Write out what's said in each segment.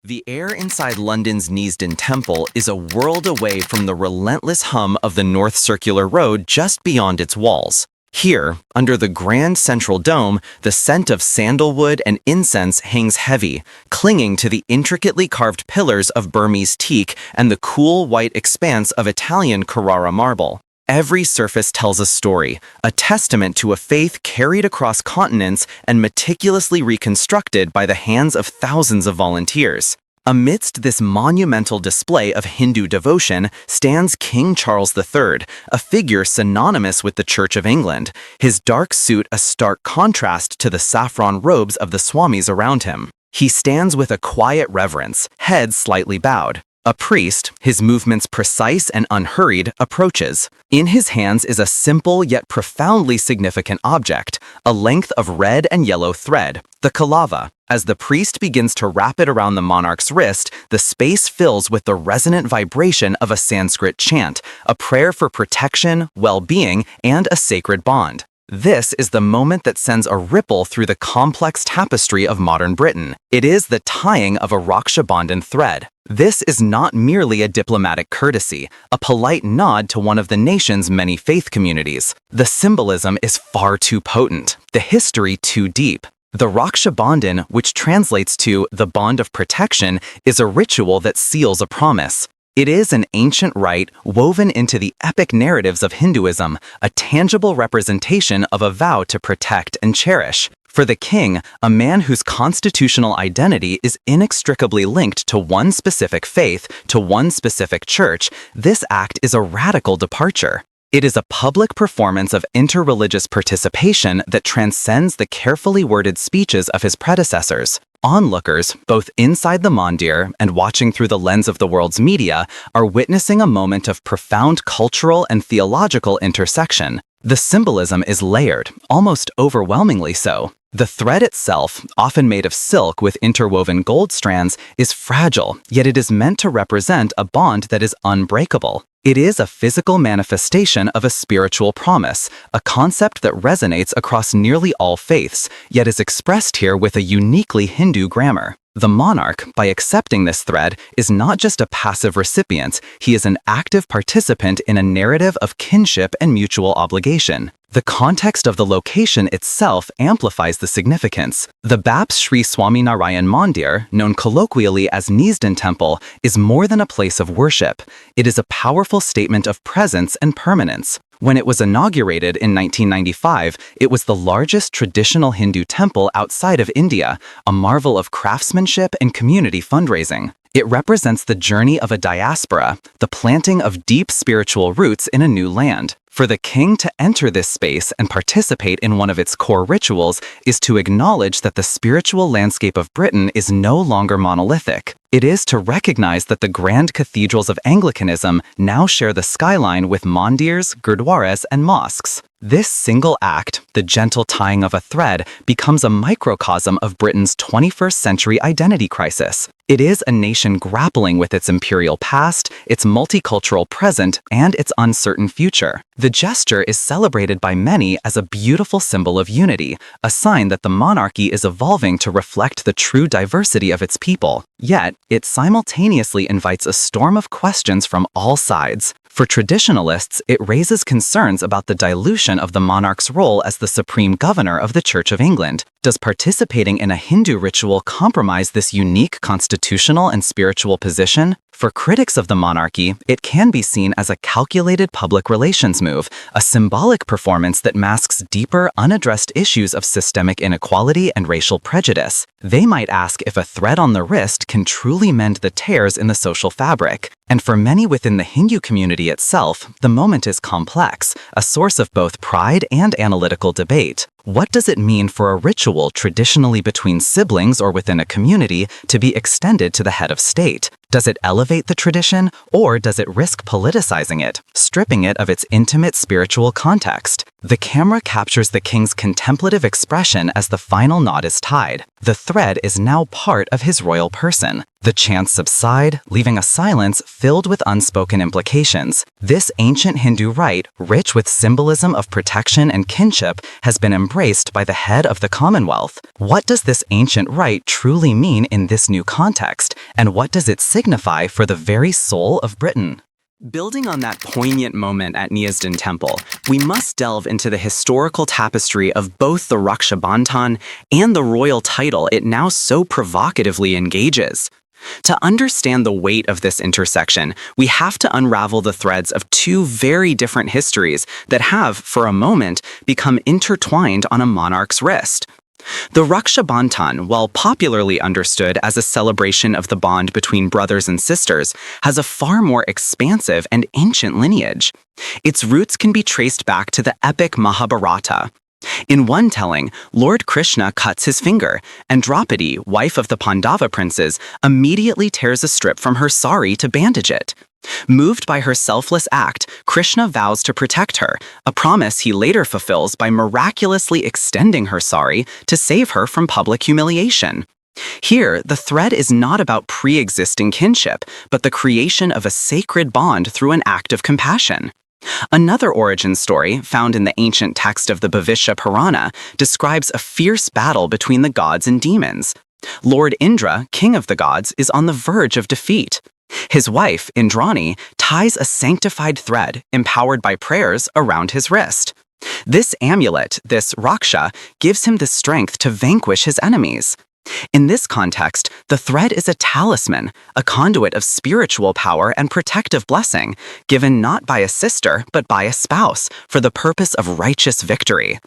The air inside London's Neasden Temple is a world away from the relentless hum of the North Circular Road just beyond its walls. Here, under the grand central dome, the scent of sandalwood and incense hangs heavy, clinging to the intricately carved pillars of Burmese teak and the cool white expanse of Italian Carrara marble. Every surface tells a story, a testament to a faith carried across continents and meticulously reconstructed by the hands of thousands of volunteers. Amidst this monumental display of Hindu devotion stands King Charles III, a figure synonymous with the Church of England, his dark suit a stark contrast to the saffron robes of the swamis around him. He stands with a quiet reverence, head slightly bowed. A priest, his movements precise and unhurried, approaches. In his hands is a simple yet profoundly significant object, a length of red and yellow thread, the kalava. As the priest begins to wrap it around the monarch's wrist, the space fills with the resonant vibration of a Sanskrit chant, a prayer for protection, well-being, and a sacred bond. This is the moment that sends a ripple through the complex tapestry of modern Britain. It is the tying of a Raksha Bandhan thread. This is not merely a diplomatic courtesy, a polite nod to one of the nation's many faith communities. The symbolism is far too potent, the history too deep. The Raksha Bandhan, which translates to the bond of protection, is a ritual that seals a promise. It is an ancient rite woven into the epic narratives of Hinduism, a tangible representation of a vow to protect and cherish. For the king, a man whose constitutional identity is inextricably linked to one specific faith, to one specific church, this act is a radical departure. It is a public performance of interreligious participation that transcends the carefully worded speeches of his predecessors. Onlookers, both inside the mandir and watching through the lens of the world's media, are witnessing a moment of profound cultural and theological intersection. The symbolism is layered, almost overwhelmingly so. The thread itself, often made of silk with interwoven gold strands, is fragile, yet it is meant to represent a bond that is unbreakable. It is a physical manifestation of a spiritual promise, a concept that resonates across nearly all faiths, yet is expressed here with a uniquely Hindu grammar. The monarch, by accepting this thread, is not just a passive recipient, he is an active participant in a narrative of kinship and mutual obligation. The context of the location itself amplifies the significance. The Baps Sri Swaminarayan Mandir, known colloquially as Neasden Temple, is more than a place of worship. It is a powerful statement of presence and permanence. When it was inaugurated in 1995, it was the largest traditional Hindu temple outside of India, a marvel of craftsmanship and community fundraising. It represents the journey of a diaspora, the planting of deep spiritual roots in a new land. For the king to enter this space and participate in one of its core rituals is to acknowledge that the spiritual landscape of Britain is no longer monolithic. It is to recognize that the grand cathedrals of Anglicanism now share the skyline with mandirs, gurdwaras, and mosques. This single act, the gentle tying of a thread, becomes a microcosm of Britain's 21st century identity crisis. It is a nation grappling with its imperial past, its multicultural present, and its uncertain future. The gesture is celebrated by many as a beautiful symbol of unity, a sign that the monarchy is evolving to reflect the true diversity of its people. Yet, it simultaneously invites a storm of questions from all sides. For traditionalists, it raises concerns about the dilution of the monarch's role as the supreme governor of the Church of England. Does participating in a Hindu ritual compromise this unique constitutional and spiritual position? For critics of the monarchy, it can be seen as a calculated public relations move, a symbolic performance that masks deeper, unaddressed issues of systemic inequality and racial prejudice. They might ask if a thread on the wrist can truly mend the tears in the social fabric. And for many within the Hindu community itself, the moment is complex, a source of both pride and analytical debate. What does it mean for a ritual traditionally between siblings or within a community to be extended to the head of state? Does it elevate the tradition, or does it risk politicizing it, stripping it of its intimate spiritual context? The camera captures the king's contemplative expression as the final knot is tied. The thread is now part of his royal person. The chants subside, leaving a silence filled with unspoken implications. This ancient Hindu rite, rich with symbolism of protection and kinship, has been embraced by the head of the Commonwealth. What does this ancient rite truly mean in this new context, and what does it signify for the very soul of Britain? Building on that poignant moment at Neasden Temple, we must delve into the historical tapestry of both the Raksha Bandhan and the royal title it now so provocatively engages. To understand the weight of this intersection, we have to unravel the threads of two very different histories that have, for a moment, become intertwined on a monarch's wrist. The Raksha Bandhan, while popularly understood as a celebration of the bond between brothers and sisters, has a far more expansive and ancient lineage. Its roots can be traced back to the epic Mahabharata. In one telling, Lord Krishna cuts his finger, and Draupadi, wife of the Pandava princes, immediately tears a strip from her sari to bandage it. Moved by her selfless act, Krishna vows to protect her, a promise he later fulfills by miraculously extending her sari to save her from public humiliation. Here, the thread is not about pre-existing kinship, but the creation of a sacred bond through an act of compassion. Another origin story, found in the ancient text of the Bhavishya Purana, describes a fierce battle between the gods and demons. Lord Indra, king of the gods, is on the verge of defeat. His wife, Indrani, ties a sanctified thread, empowered by prayers, around his wrist. This amulet, this Raksha, gives him the strength to vanquish his enemies. In this context, the thread is a talisman, a conduit of spiritual power and protective blessing, given not by a sister but by a spouse, for the purpose of righteous victory.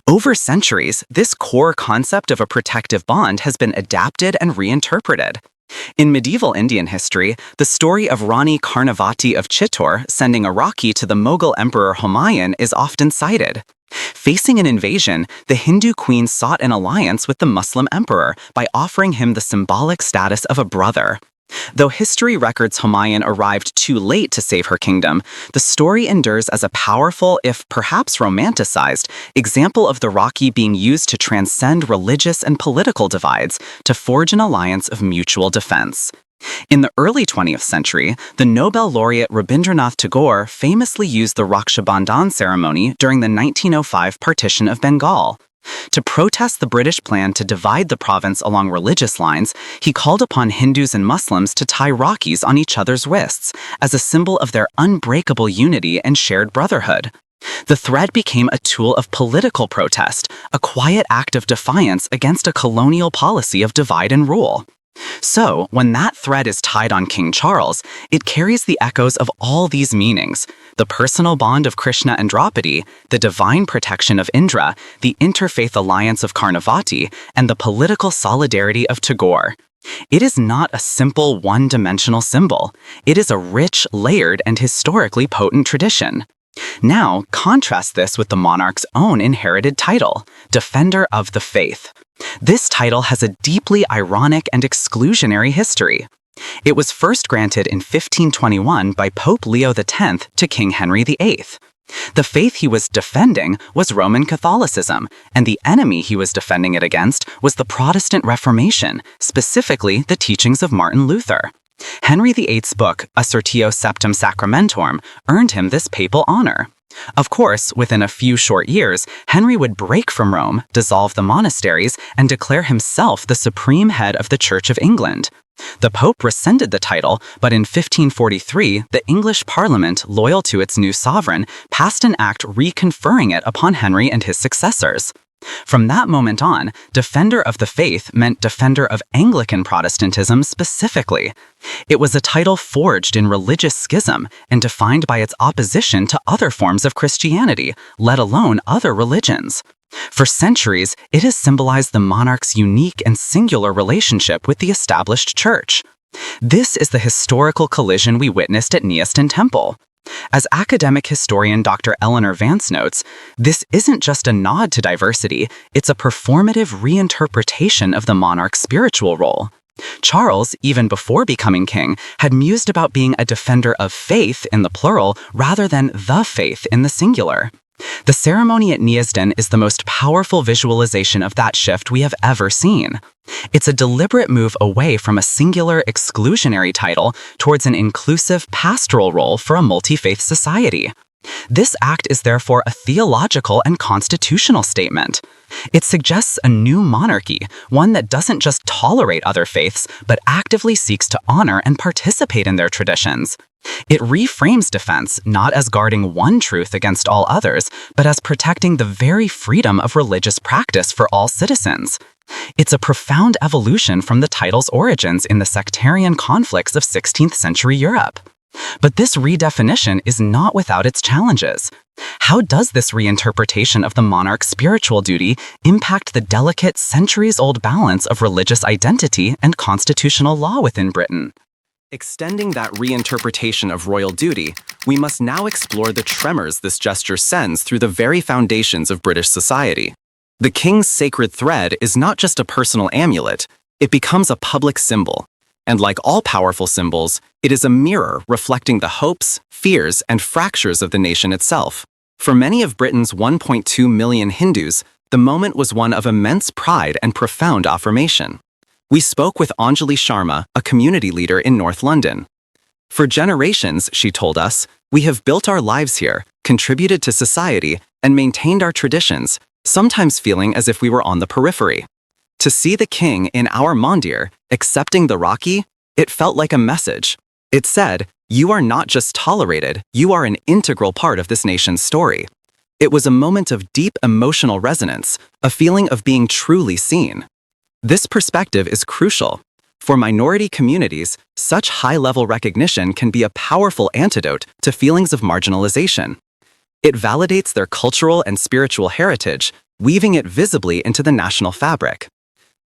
Over centuries, this core concept of a protective bond has been adapted and reinterpreted. In medieval Indian history, the story of Rani Karnavati of Chittor sending a Rakhi to the Mughal Emperor Humayun is often cited. Facing an invasion, the Hindu queen sought an alliance with the Muslim emperor by offering him the symbolic status of a brother. Though history records Humayun arrived too late to save her kingdom, the story endures as a powerful, if perhaps romanticized, example of the Rakhi being used to transcend religious and political divides to forge an alliance of mutual defense. In the early 20th century, the Nobel laureate Rabindranath Tagore famously used the Raksha Bandhan ceremony during the 1905 partition of Bengal. To protest the British plan to divide the province along religious lines, he called upon Hindus and Muslims to tie Rakhis on each other's wrists as a symbol of their unbreakable unity and shared brotherhood. The thread became a tool of political protest, a quiet act of defiance against a colonial policy of divide and rule. So, when that thread is tied on King Charles, it carries the echoes of all these meanings: the personal bond of Krishna and Draupadi, the divine protection of Indra, the interfaith alliance of Karnavati, and the political solidarity of Tagore. It is not a simple one-dimensional symbol. It is a rich, layered, and historically potent tradition. Now, contrast this with the monarch's own inherited title, Defender of the Faith. This title has a deeply ironic and exclusionary history. It was first granted in 1521 by Pope Leo X to King Henry VIII. The faith he was defending was Roman Catholicism, and the enemy he was defending it against was the Protestant Reformation, specifically the teachings of Martin Luther. Henry VIII's book, Assertio Septem Sacramentorum, earned him this papal honor. Of course, within a few short years, Henry would break from Rome, dissolve the monasteries, and declare himself the supreme head of the Church of England. The Pope rescinded the title, but in 1543, the English Parliament, loyal to its new sovereign, passed an act reconferring it upon Henry and his successors. From that moment on, Defender of the Faith meant defender of Anglican Protestantism specifically. It was a title forged in religious schism and defined by its opposition to other forms of Christianity, let alone other religions. For centuries, it has symbolized the monarch's unique and singular relationship with the established church. This is the historical collision we witnessed at Neasden Temple. As academic historian Dr. Eleanor Vance notes, this isn't just a nod to diversity, it's a performative reinterpretation of the monarch's spiritual role. Charles, even before becoming king, had mused about being a defender of faith in the plural rather than the faith in the singular. The ceremony at Neasden is the most powerful visualization of that shift we have ever seen. It's a deliberate move away from a singular exclusionary title towards an inclusive pastoral role for a multi-faith society. This act is therefore a theological and constitutional statement. It suggests a new monarchy, one that doesn't just tolerate other faiths, but actively seeks to honor and participate in their traditions. It reframes defense not as guarding one truth against all others, but as protecting the very freedom of religious practice for all citizens. It's a profound evolution from the title's origins in the sectarian conflicts of 16th century Europe. But this redefinition is not without its challenges. How does this reinterpretation of the monarch's spiritual duty impact the delicate centuries-old balance of religious identity and constitutional law within Britain? Extending that reinterpretation of royal duty, we must now explore the tremors this gesture sends through the very foundations of British society. The king's sacred thread is not just a personal amulet, it becomes a public symbol. And like all powerful symbols, it is a mirror reflecting the hopes, fears, and fractures of the nation itself. For many of Britain's 1.2 million Hindus, the moment was one of immense pride and profound affirmation. We spoke with Anjali Sharma, a community leader in North London. For generations, she told us, we have built our lives here, contributed to society, and maintained our traditions, sometimes feeling as if we were on the periphery. To see the king in our mandir, accepting the Rakhi, it felt like a message. It said, you are not just tolerated, you are an integral part of this nation's story. It was a moment of deep emotional resonance, a feeling of being truly seen. This perspective is crucial. For minority communities, such high-level recognition can be a powerful antidote to feelings of marginalization. It validates their cultural and spiritual heritage, weaving it visibly into the national fabric.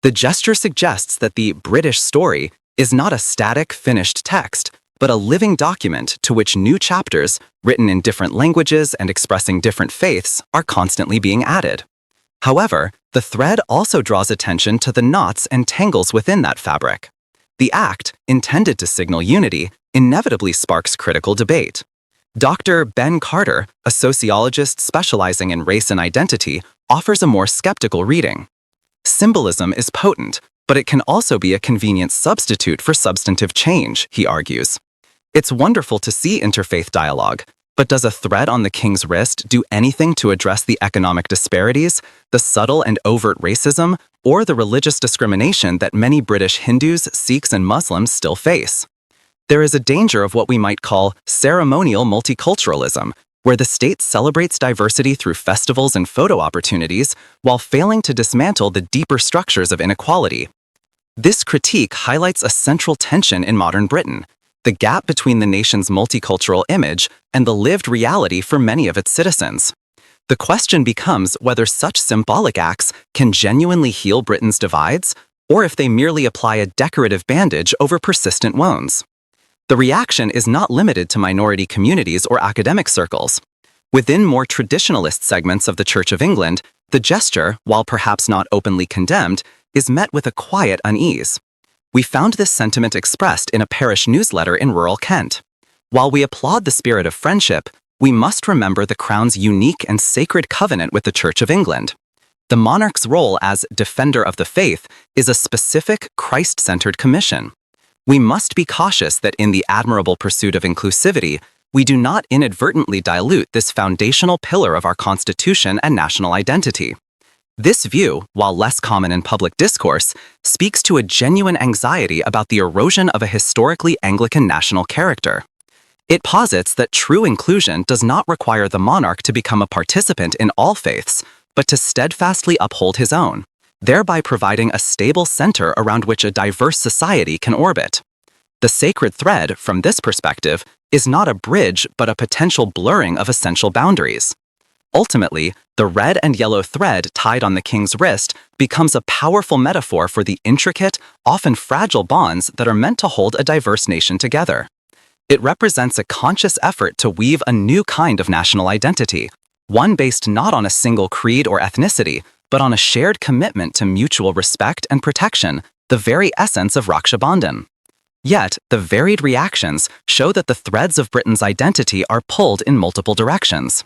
The gesture suggests that the British story is not a static, finished text, but a living document to which new chapters, written in different languages and expressing different faiths, are constantly being added. However, the thread also draws attention to the knots and tangles within that fabric. The act, intended to signal unity, inevitably sparks critical debate. Dr. Ben Carter, a sociologist specializing in race and identity, offers a more skeptical reading. Symbolism is potent, but it can also be a convenient substitute for substantive change, he argues. It's wonderful to see interfaith dialogue, but does a thread on the king's wrist do anything to address the economic disparities, the subtle and overt racism, or the religious discrimination that many British Hindus, Sikhs, and Muslims still face? There is a danger of what we might call ceremonial multiculturalism, where the state celebrates diversity through festivals and photo opportunities while failing to dismantle the deeper structures of inequality. This critique highlights a central tension in modern Britain, the gap between the nation's multicultural image and the lived reality for many of its citizens. The question becomes whether such symbolic acts can genuinely heal Britain's divides, or if they merely apply a decorative bandage over persistent wounds. The reaction is not limited to minority communities or academic circles. Within more traditionalist segments of the Church of England, the gesture, while perhaps not openly condemned, is met with a quiet unease. We found this sentiment expressed in a parish newsletter in rural Kent. While we applaud the spirit of friendship, we must remember the Crown's unique and sacred covenant with the Church of England. The monarch's role as defender of the faith is a specific, Christ-centered commission. We must be cautious that in the admirable pursuit of inclusivity, we do not inadvertently dilute this foundational pillar of our Constitution and national identity. This view, while less common in public discourse, speaks to a genuine anxiety about the erosion of a historically Anglican national character. It posits that true inclusion does not require the monarch to become a participant in all faiths, but to steadfastly uphold his own, thereby providing a stable center around which a diverse society can orbit. The sacred thread, from this perspective, is not a bridge but a potential blurring of essential boundaries. Ultimately, the red and yellow thread tied on the king's wrist becomes a powerful metaphor for the intricate, often fragile bonds that are meant to hold a diverse nation together. It represents a conscious effort to weave a new kind of national identity, one based not on a single creed or ethnicity, but on a shared commitment to mutual respect and protection, the very essence of Raksha Bandhan. Yet, the varied reactions show that the threads of Britain's identity are pulled in multiple directions.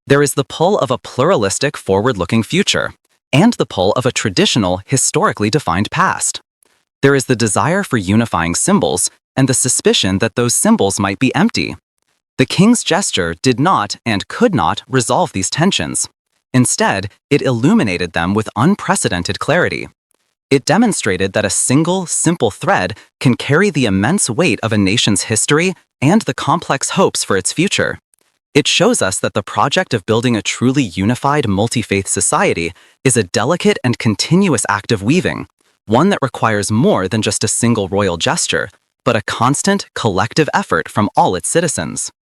There is the pull of a pluralistic, forward-looking future, and the pull of a traditional, historically defined past. There is the desire for unifying symbols and the suspicion that those symbols might be empty. The king's gesture did not and could not resolve these tensions. Instead, it illuminated them with unprecedented clarity. It demonstrated that a single, simple thread can carry the immense weight of a nation's history and the complex hopes for its future. It shows us that the project of building a truly unified multi-faith society is a delicate and continuous act of weaving, one that requires more than just a single royal gesture, but a constant, collective effort from all its citizens.